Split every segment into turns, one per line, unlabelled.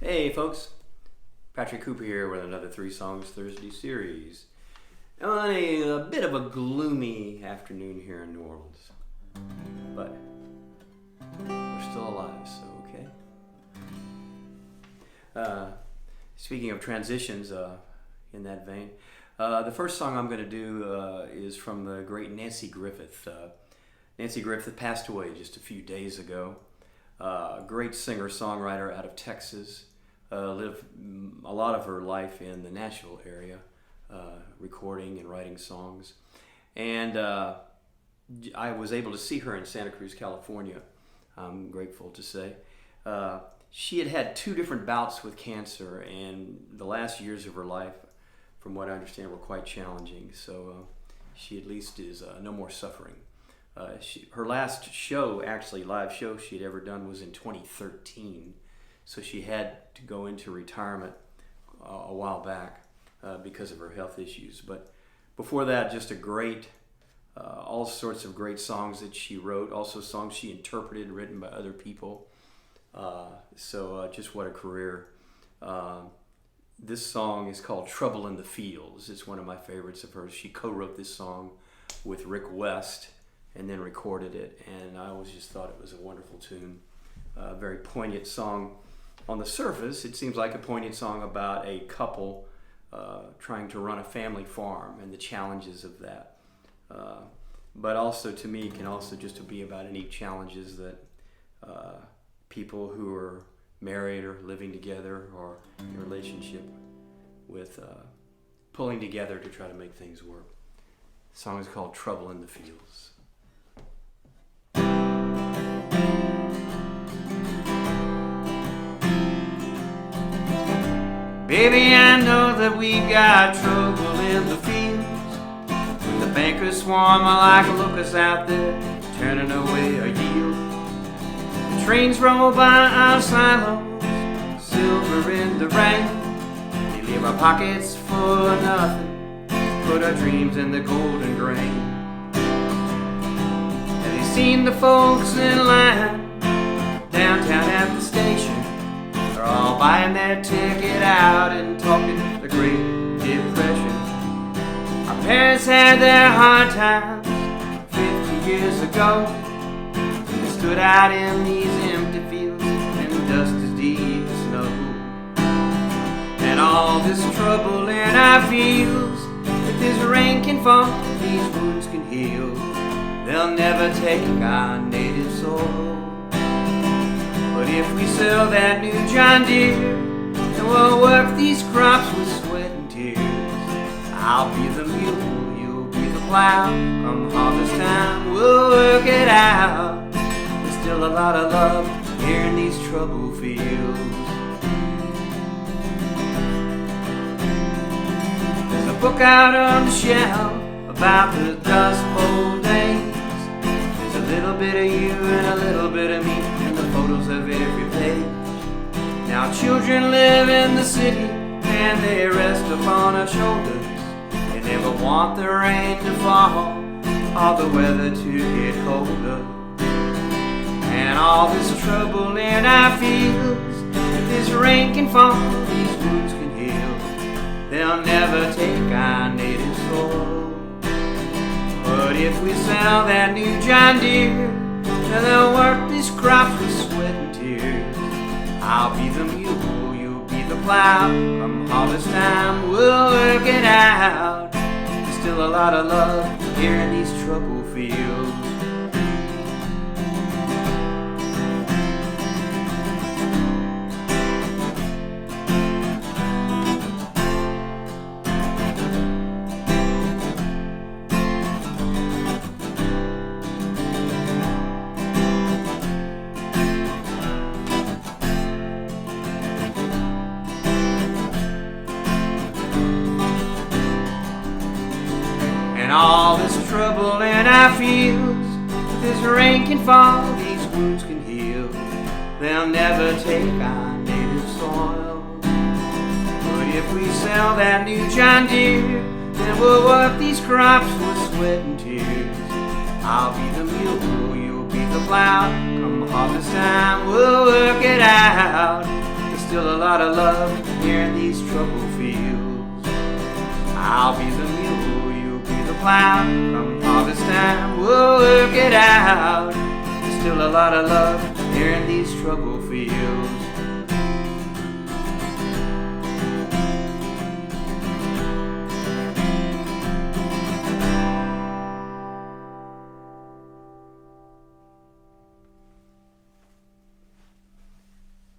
Hey folks, Patrick Cooper here with another Three Songs Thursday series on a bit of a gloomy afternoon here in New Orleans, but we're still alive, so okay. Speaking of transitions, in that vein, the first song I'm going to do is from the great Nancy Griffith. Nancy Griffith passed away just a few days ago. Great singer-songwriter out of Texas. Lived a lot of her life in the Nashville area, recording and writing songs. And I was able to see her in Santa Cruz, California, I'm grateful to say. She had had 2 different bouts with cancer, and the last years of her life, from what I understand, were quite challenging. So she at least is no more suffering. Her last show, actually live show she had ever done, was in 2013. So she had to go into retirement a while back because of her health issues. But before that, just a great, all sorts of great songs that she wrote, also songs she interpreted, written by other people. So just what a career. This song is called Trouble in the Fields. It's one of my favorites of hers. She co-wrote this song with Rick West and then recorded it, and I always just thought it was a wonderful tune. A very poignant song. On the surface, it seems like a poignant song about a couple trying to run a family farm and the challenges of that. But also, to me, can also just be about any challenges that people who are married or living together or in a relationship with pulling together to try to make things work. The song is called Trouble in the Fields. Baby, I know that we've got trouble in the fields. When the bankers swarm like locusts out there, turning away our yield. The trains roll by our silos, silver in the rain. They leave our pockets full of nothing, put our dreams in the golden grain. Have you seen the folks in line downtown at the station? They're all buying their ticket out and talking the Great Depression. Our parents had their hard times 50 years ago. They stood out in these empty fields and dust as deep as snow. And all this trouble in our fields, if this rain can fall, these wounds can heal. They'll never take our native soil. But if we sell that new John Deere, then we'll work these crops with sweat and tears. I'll be the mule, you'll be the plow. Come harvest time, we'll work it out. There's still a lot of love here in these troubled fields. There's a book out on the shelf about the Dust Bowl days. There's a little bit of you and a little bit of me, photos of every page. Now children live in the city and they rest upon our shoulders. They never want the rain to fall or the weather to get colder. And all this trouble in our fields, if this rain can fall, these wounds can heal. They'll never take our native soil. But if we sell that new John Deere, and they'll work these crops with sweat and tears. I'll be the mule, you'll be the plow. Come harvest time, we'll work it out. There's still a lot of love here in these troubled fields. And all this trouble in our fields, if this rain can fall, these wounds can heal. They'll never take our native soil. But if we sell that new John Deere, then we'll work these crops with sweat and tears. I'll be the mule, you'll be the plow. Come harvest time, we'll work it out. There's still a lot of love here in these troubled fields. I'll be the mule, you'll be the plow. Come harvest time, we'll work it out. There's still a lot of love here in these troubled fields.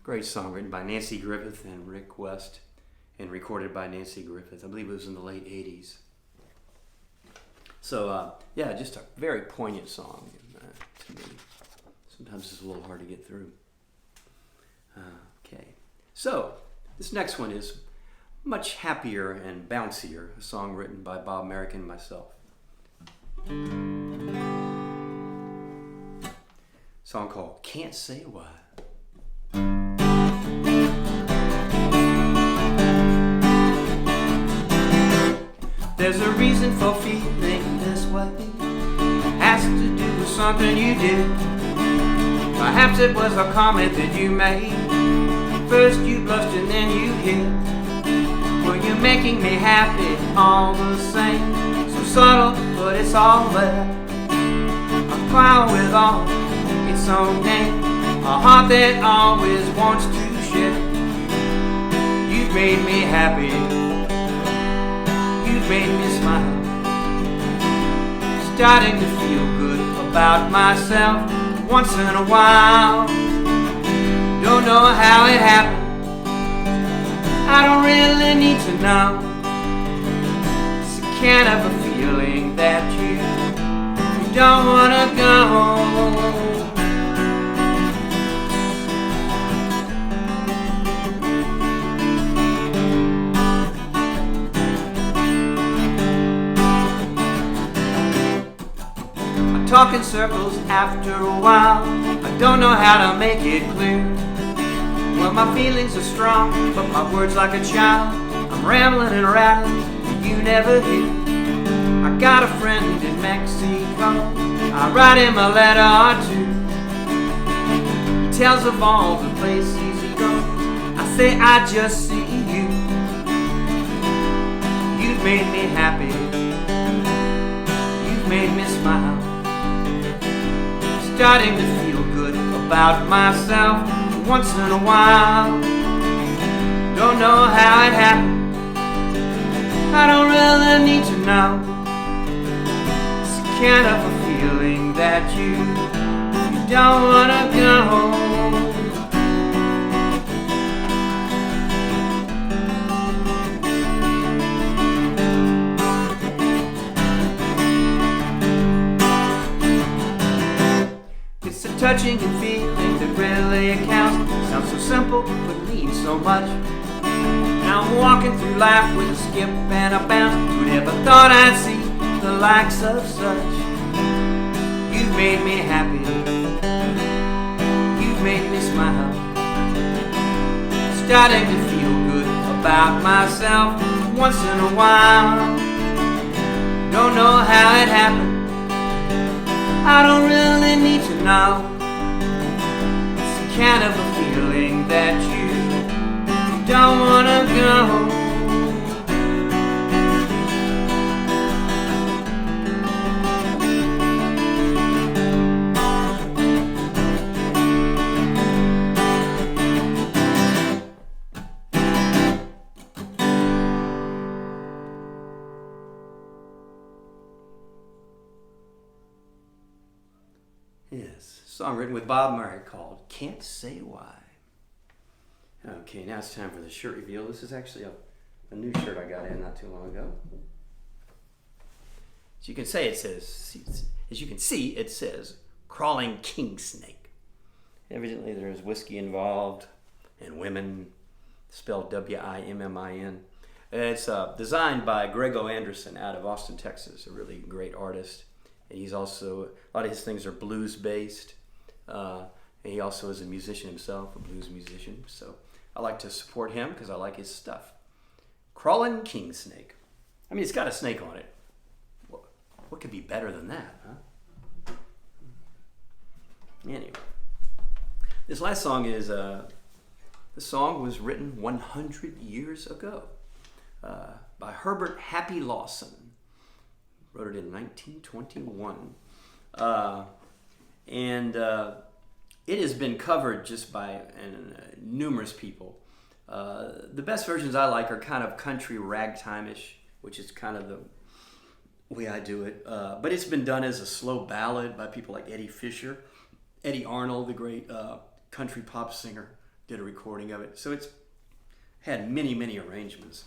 Great song written by Nancy Griffith and Rick West and recorded by Nancy Griffith. I believe it was in the late 80s. So, yeah, just a very poignant song to me. Sometimes it's a little hard to get through. Okay. So, this next one is much happier and bouncier, a song written by Bob Merrick and myself. A song called Can't Say Why. There's a reason for feeling this way. It has to do with something you did. Perhaps it was a comment that you made. First you blushed and then you hid. Well, you're making me happy all the same. So subtle, but it's all there. A choir with all its own name. A heart that always wants to share. You've made me happy. You've made me smile. Starting to feel good about myself once in a while. Don't know how it happened. I don't really need to know. It's a kind of a feeling that you don't wanna go. Talk in circles after a while. I don't know how to make it clear. Well, my feelings are strong, but my words like a child. I'm rambling and rattling, and you never hear. I got a friend in Mexico. I write him a letter or two. He tells of all the places he goes. I say I just see you. You've made me happy. You've made me smile. Starting to feel good about myself once in a while. Don't know how it happened. I don't really need to know. It's kind of a feeling that you don't wanna go. Touching and feeling that really counts. Sounds so simple, but means so much. Now I'm walking through life with a skip and a bounce. Who'd ever thought I'd see the likes of such? You've made me happy. You've made me smile. Starting to feel good about myself once in a while. Don't know how it happened. I don't really need to know. It's kind of a feeling that you don't wanna go. Yes, a song written with Bob Merrick called Can't Say Why. Okay, now it's time for the shirt reveal. This is actually a new shirt I got in not too long ago. As you can see, it says Crawling King Snake. Evidently there's whiskey involved and women, spelled W-I-M-M-I-N. It's designed by Grego Anderson out of Austin, Texas, a really great artist. And he's also, a lot of his things are blues based. And he also is a musician himself, a blues musician. So I like to support him because I like his stuff. Crawling King Snake. I mean, it's got a snake on it. What could be better than that, huh? Anyway, this last song is The song was written 100 years ago by Herbert Happy Lawson. Wrote it in 1921. And it has been covered just by numerous people. The best versions I like are kind of country ragtime-ish, which is kind of the way I do it. But it's been done as a slow ballad by people like Eddie Fisher. Eddie Arnold, the great country pop singer, did a recording of it. So it's had many, many arrangements.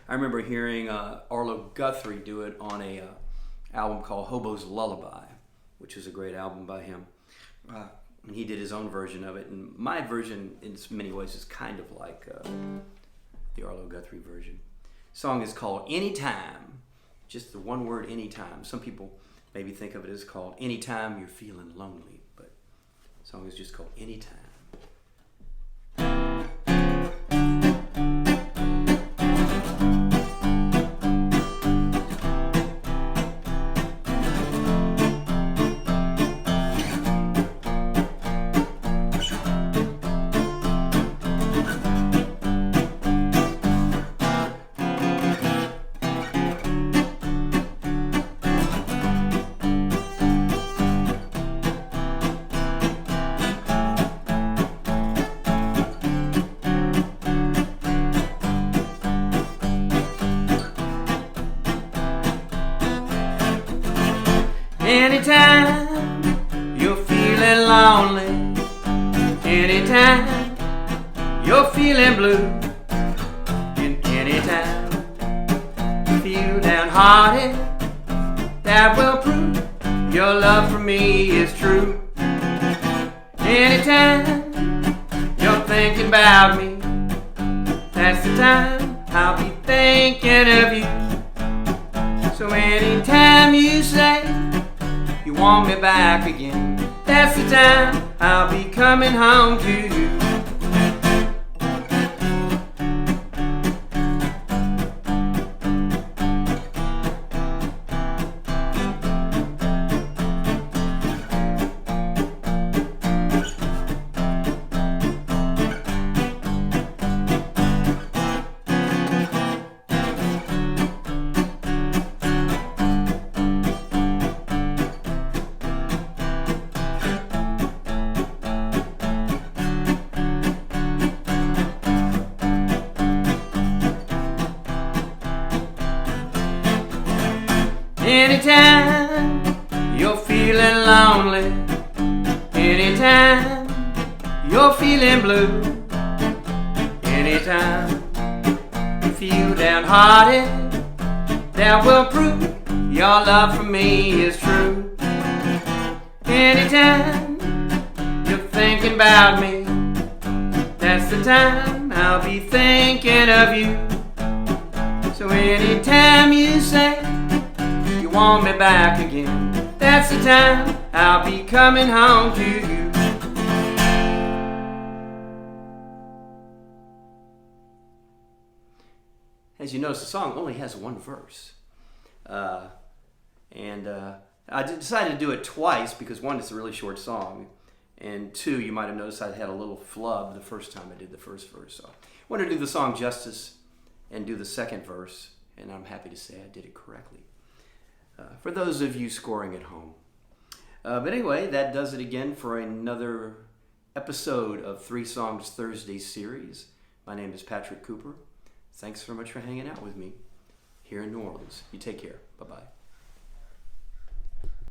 I remember hearing Arlo Guthrie do it on a album called Hobo's Lullaby, which is a great album by him. And he did his own version of it. And my version, in many ways, is kind of like the Arlo Guthrie version. The song is called Anytime. Just the one word, anytime. Some people maybe think of it as called Anytime You're Feeling Lonely. But the song is just called Anytime. Anytime you're feeling lonely, anytime you're feeling blue, and anytime you feel downhearted, that will prove your love for me is true. Anytime you're thinking about me, that's the time I'll be thinking of you. So anytime you say you want me back again, that's the time I'll be coming home to you. Anytime you're feeling lonely, anytime you're feeling blue, anytime you feel downhearted, that will prove your love for me is true. Anytime you're thinking about me, that's the time I'll be thinking of you. So anytime you say you want me back again, that's the time I'll be coming home to you. As you notice, the song only has one verse. I decided to do it twice because one, it's a really short song, and two, you might have noticed I had a little flub the first time I did the first verse. So I wanted to do the song justice and do the second verse, and I'm happy to say I did it correctly. For those of you scoring at home. But anyway, that does it again for another episode of 3 Songs Thursday series. My name is Patrick Cooper. Thanks so much for hanging out with me here in New Orleans. You take care.